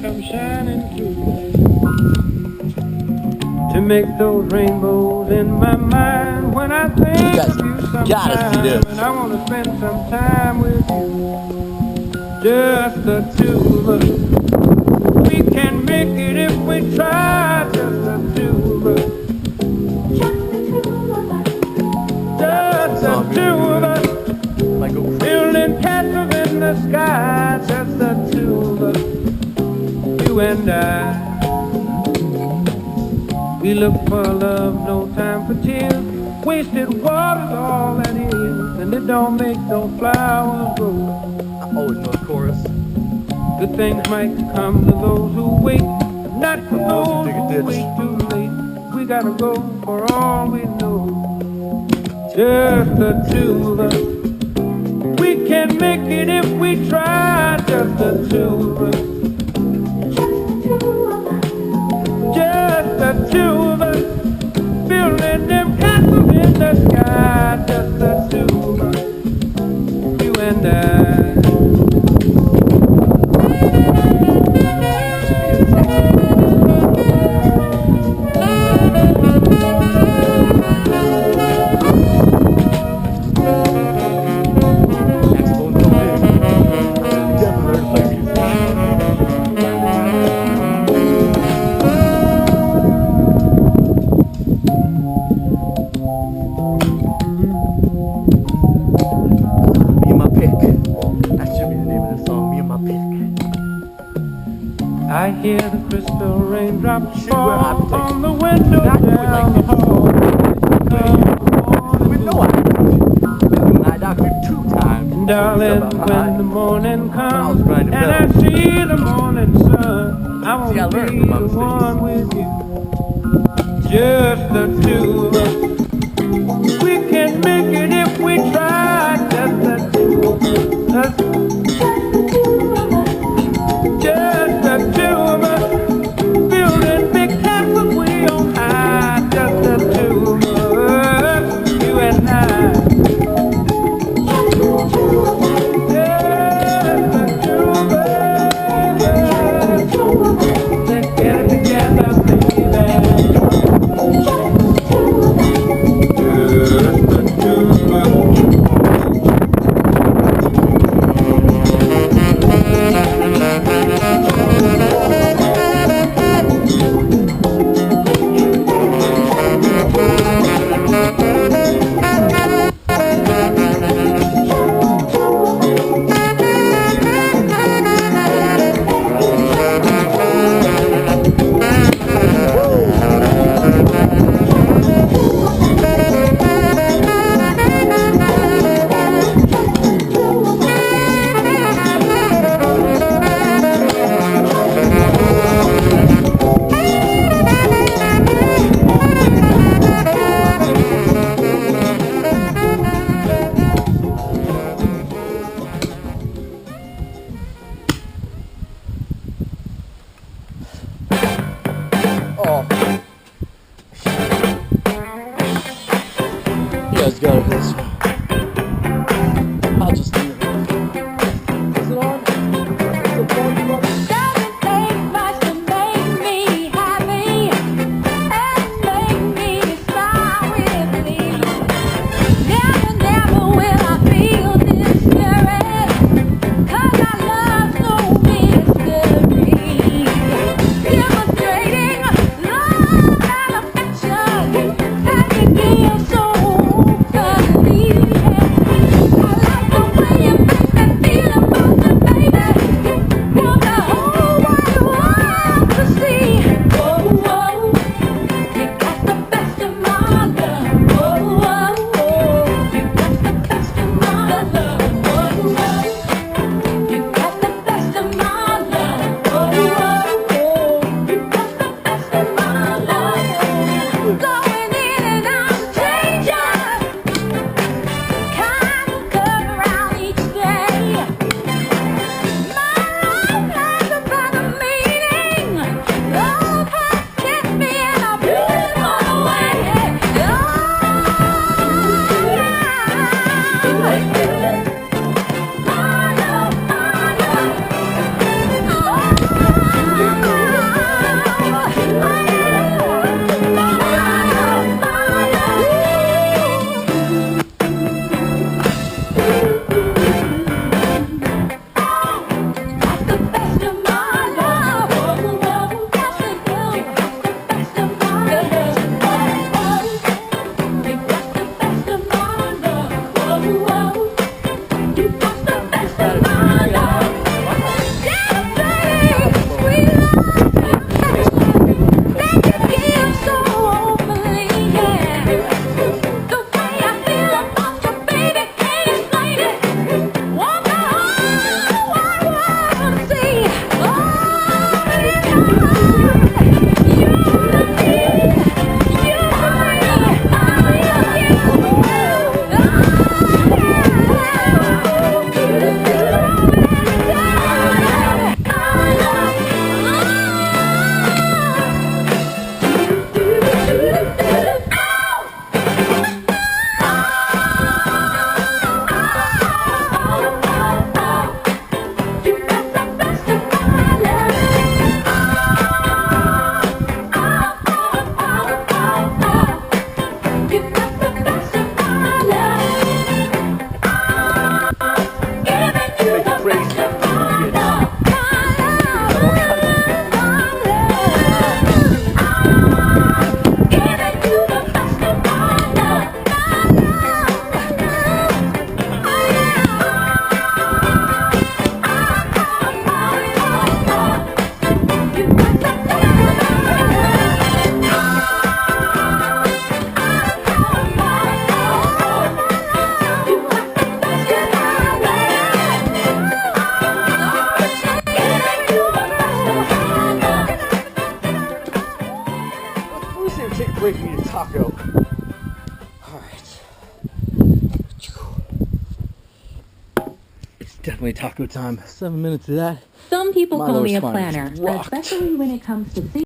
come shining through to make those rainbows in my mind when I think guys of you gotta see sometime. this. And I want to spend some time with you, just the two of us. We can make it if we try, just the two of us. Just the two of us. Building castles in the sky, just the two of us. You and I. We look for love, no time for tears. Wasted water's all that is, and it don't make no flowers grow. I always know the chorus. Good things might come to those who wait, but not for those who wait too late. We gotta go for all we know. Just the two of us. We can make it if we try, just the two of us. Just the two of us. Building them castles in the sky, just the two of us. You and I. I hear the crystal raindrops fall on the window down the hall. We know I doctored 2 times. Darling, when the morning comes and I see the morning sun, I want to be the one with you. Just the two of us. We can make it if we try. Just the two of us. Just the two of us. Building big castles way on high. Just the two of us. You and I. Let's get it together, baby. just need to take a break and eat a taco. Alright. It's definitely taco time. 7 minutes of that. Some people My call lowest me a findings planner, rocked. especially when it comes to